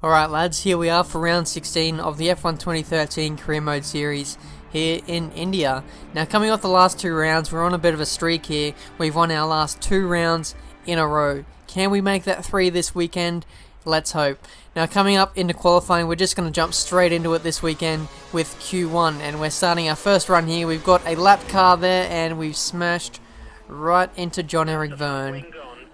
Alright lads, here we are for round 16 of the F1 2013 Career Mode Series here in India. Now coming off the last two rounds, we're on a bit of a streak here. We've won our last two rounds in a row. Can we make that three this weekend? Let's hope. Now coming up into qualifying, we're just going to jump straight into it this weekend with Q1, and we're starting our first run here. We've got a lap car there and we've smashed right into John Eric Verne.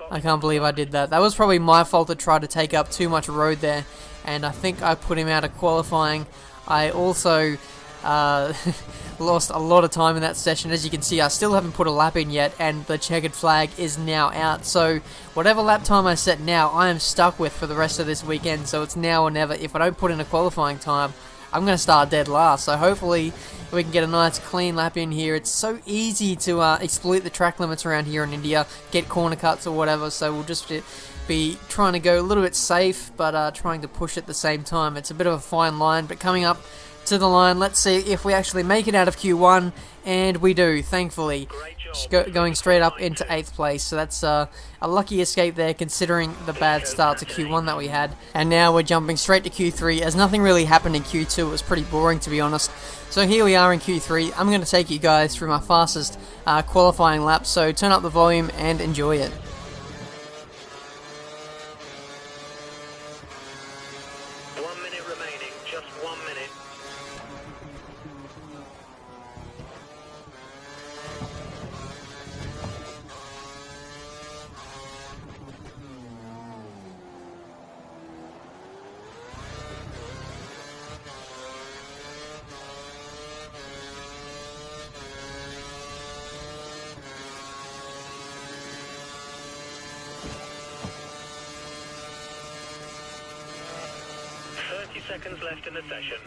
I can't believe I did that. That was probably my fault to try to take up too much road there, and I think I put him out of qualifying. I also lost a lot of time in that session. As you can see, I still haven't put a lap in yet, and the checkered flag is now out. So whatever lap time I set now, I am stuck with for the rest of this weekend. So it's now or never. If I don't put in a qualifying time, I'm going to start dead last. So hopefully we can get a nice clean lap in here. It's so easy to exploit the track limits around here in India, get corner cuts or whatever, so we'll just be trying to go a little bit safe, but trying to push at the same time. It's a bit of a fine line, but coming up to the line, let's see if we actually make it out of Q1, and we do, thankfully. Going straight up into 8th place, so that's a lucky escape there considering the bad start to Q1 that we had. And now we're jumping straight to Q3 as nothing really happened in Q2. It was pretty boring, to be honest. So here we are in Q3. I'm going to take you guys through my fastest qualifying lap, so turn up the volume and enjoy it. 1 minute remaining, just 1 minute. Seconds left in the session.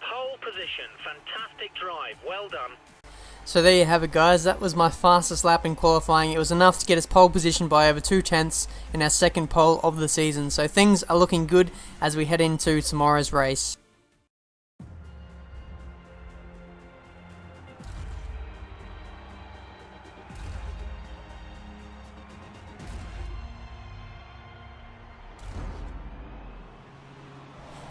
Pole position, fantastic drive, well done. So there you have it guys, that was my fastest lap in qualifying. It was enough to get us pole position by over 2/10 in our second pole of the season. So things are looking good as we head into tomorrow's race.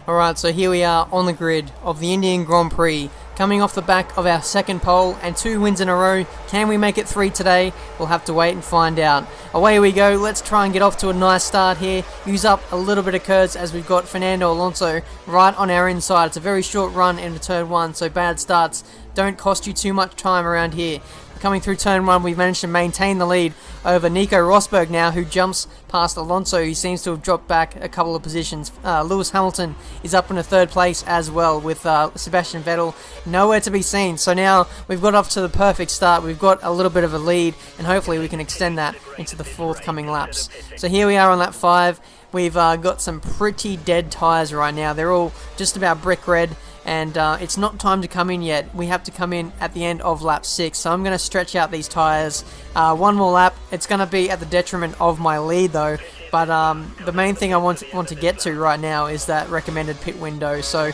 Alright, so here we are on the grid of the Indian Grand Prix, coming off the back of our second pole and 2 wins in a row. Can we make it 3 today? We'll have to wait and find out. Away we go, let's try and get off to a nice start here, use up a little bit of curves as we've got Fernando Alonso right on our inside. It's a very short run into turn 1, so bad starts don't cost you too much time around here. Coming through turn 1, we've managed to maintain the lead over Nico Rosberg now, who jumps past Alonso. He seems to have dropped back a couple of positions. Lewis Hamilton is up in a 3rd place as well, with Sebastian Vettel nowhere to be seen. So now we've got off to the perfect start. We've got a little bit of a lead, and hopefully we can extend that into the forthcoming laps. So here we are on lap 5. We've got some pretty dead tyres right now. They're all just about brick red, and it's not time to come in yet. We have to come in at the end of lap 6, so I'm going to stretch out these tyres. One more lap. It's going to be at the detriment of my lead though, but the main thing I want to get to right now is that recommended pit window. So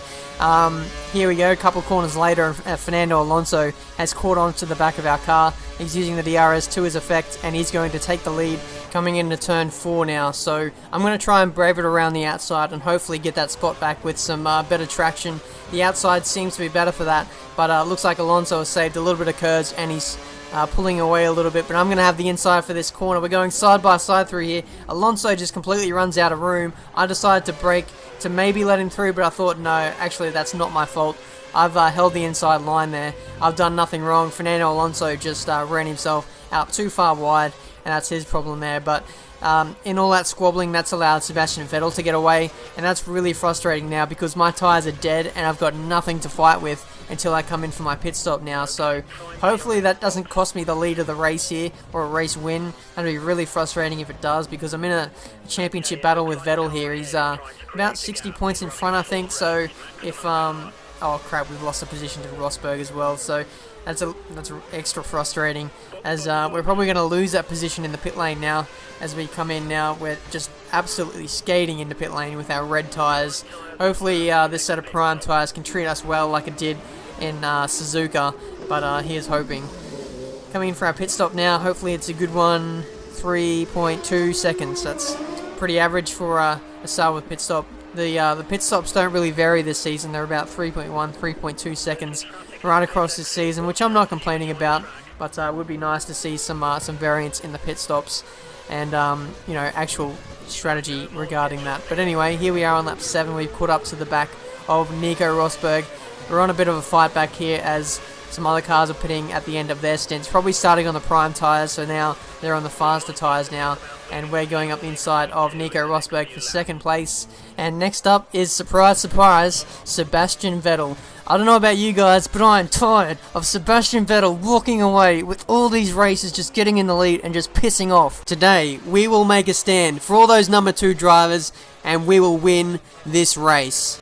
here we go, a couple corners later, Fernando Alonso has caught on to the back of our car. He's using the DRS to his effect, and he's going to take the lead coming into turn 4 now. So I'm going to try and brave it around the outside and hopefully get that spot back with some better traction. The outside seems to be better for that, but looks like Alonso has saved a little bit of curves, and he's pulling away a little bit, but I'm going to have the inside for this corner. We're going side by side through here. Alonso just completely runs out of room. I decided to brake to maybe let him through, but I thought, no, actually that's not my fault. I've held the inside line there. I've done nothing wrong. Fernando Alonso just ran himself out too far wide, and that's his problem there. But in all that squabbling, that's allowed Sebastian Vettel to get away, and that's really frustrating now because my tyres are dead and I've got nothing to fight with until I come in for my pit stop now. So hopefully that doesn't cost me the lead of the race here, or a race win. That'd be really frustrating if it does, because I'm in a championship battle with Vettel here. He's about 60 points in front, I think. So if oh crap, we've lost a position to Rosberg as well. So that's extra frustrating, as we're probably going to lose that position in the pit lane now. As we come in now, we're just absolutely skating into pit lane with our red tyres. Hopefully this set of prime tyres can treat us well like it did in Suzuka, but here's hoping. Coming in for our pit stop now. Hopefully it's a good one. 3.2 seconds. That's pretty average for a start with pit stop. The pit stops don't really vary this season. They're about 3.1, 3.2 seconds right across this season, which I'm not complaining about. But it would be nice to see some variance in the pit stops and you know, actual strategy regarding that. But anyway, here we are on lap 7. We've caught up to the back of Nico Rosberg. We're on a bit of a fight back here as some other cars are pitting at the end of their stints, probably starting on the prime tyres, so now they're on the faster tyres now, and we're going up the inside of Nico Rosberg for second place. And next up is, surprise, surprise, Sebastian Vettel. I don't know about you guys, but I'm tired of Sebastian Vettel walking away with all these races, just getting in the lead and just pissing off. Today, we will make a stand for all those number 2 drivers, and we will win this race.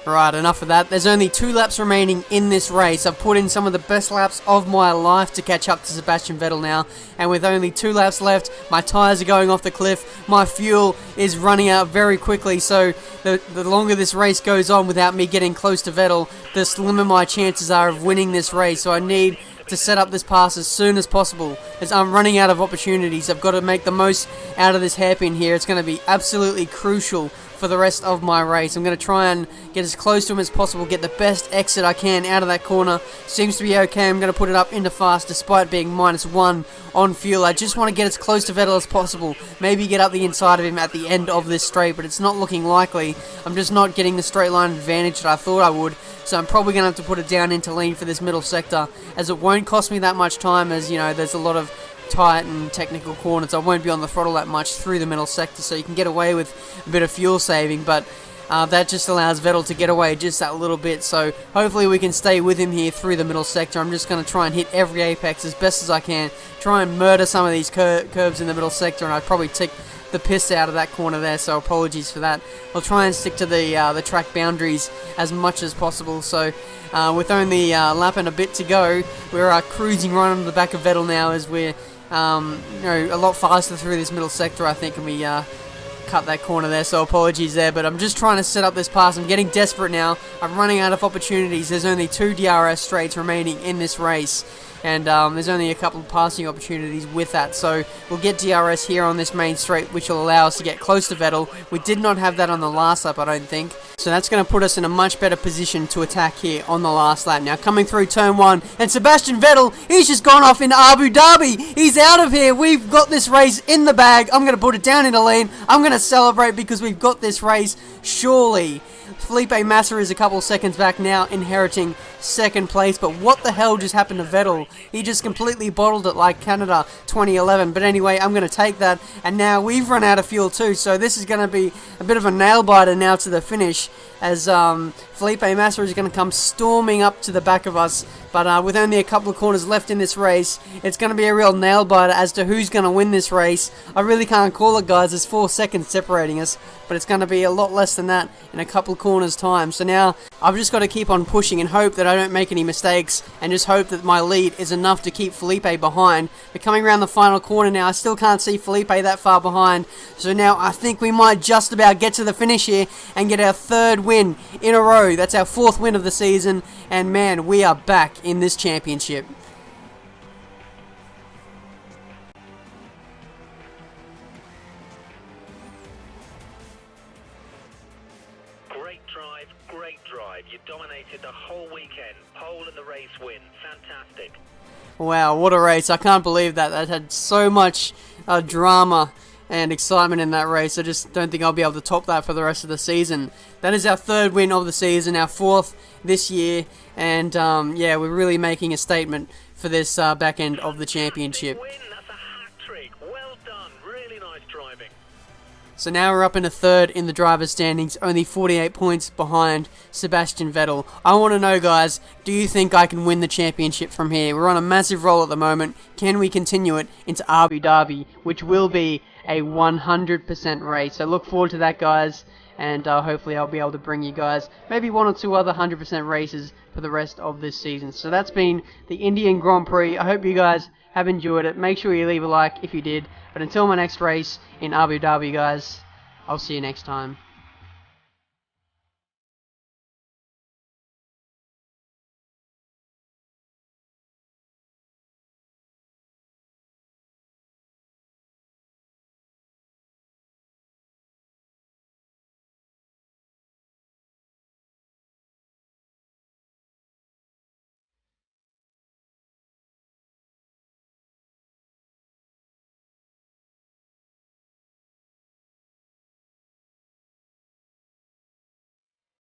Right, enough of that. There's only 2 laps remaining in this race. I've put in some of the best laps of my life to catch up to Sebastian Vettel now. And with only 2 laps left, my tyres are going off the cliff. My fuel is running out very quickly. So the longer this race goes on without me getting close to Vettel, the slimmer my chances are of winning this race. So I need to set up this pass as soon as possible, as I'm running out of opportunities. I've got to make the most out of this hairpin here. It's going to be absolutely crucial for the rest of my race. I'm going to try and get as close to him as possible, get the best exit I can out of that corner. Seems to be okay. I'm going to put it up into fast despite being -1 on fuel. I just want to get as close to Vettel as possible. Maybe get up the inside of him at the end of this straight, but it's not looking likely. I'm just not getting the straight line advantage that I thought I would. So I'm probably going to have to put it down into lean for this middle sector, as it won't cost me that much time, as you know, there's a lot of tight and technical corners. I won't be on the throttle that much through the middle sector, so you can get away with a bit of fuel saving, but that just allows Vettel to get away just that little bit. So hopefully we can stay with him here through the middle sector. I'm just going to try and hit every apex as best as I can, try and murder some of these curves in the middle sector, and I'd probably tick the piss out of that corner there, so apologies for that. I'll try and stick to the track boundaries as much as possible. So with only a lap and a bit to go, we're cruising right on the back of Vettel now, as we're you know, a lot faster through this middle sector, I think, and we cut that corner there, so apologies there. But I'm just trying to set up this pass. I'm getting desperate now. I'm running out of opportunities. There's only 2 DRS straights remaining in this race, and there's only a couple of passing opportunities with that. So we'll get DRS here on this main straight, which will allow us to get close to Vettel. We did not have that on the last lap, I don't think. So that's going to put us in a much better position to attack here on the last lap. Now coming through turn 1, and Sebastian Vettel, he's just gone off in Abu Dhabi. He's out of here. We've got this race in the bag. I'm going to put it down in the lane. I'm going to celebrate because we've got this race, surely. Felipe Massa is a couple seconds back now, inheriting second place. But what the hell just happened to Vettel? He just completely bottled it like Canada 2011. But anyway, I'm going to take that. And now we've run out of fuel too. So this is going to be a bit of a nail-biter now to the finish, as Felipe Massa is going to come storming up to the back of us. But with only a couple of corners left in this race, it's going to be a real nail-biter as to who's going to win this race. I really can't call it, guys. There's 4 seconds separating us, but it's going to be a lot less than that in a couple of corners' time. So now I've just got to keep on pushing and hope that I don't make any mistakes, and just hope that my lead is enough to keep Felipe behind. But coming around the final corner now, I still can't see Felipe that far behind. So now I think we might just about get to the finish here and get our 3rd win in a row. That's our 4th win of the season, and man, we are back in this championship. Great drive. You dominated the whole weekend. Pole and the race win. Fantastic. Wow, what a race. I can't believe that. That had so much drama and excitement in that race. I just don't think I'll be able to top that for the rest of the season. That is our 3rd win of the season, our 4th this year, and yeah, we're really making a statement for this back end of the championship. Win. That's a hat-trick. Well done. Really nice driving. So now we're up in a 3rd in the driver's standings, only 48 points behind Sebastian Vettel. I want to know, guys, do you think I can win the championship from here? We're on a massive roll at the moment. Can we continue it into Abu Dhabi, which will be a 100% race? So look forward to that, guys, and hopefully I'll be able to bring you guys maybe 1 or 2 other 100% races for the rest of this season. So that's been the Indian Grand Prix. I hope you guys have enjoyed it. Make sure you leave a like if you did. But until my next race in Abu Dhabi, guys, I'll see you next time.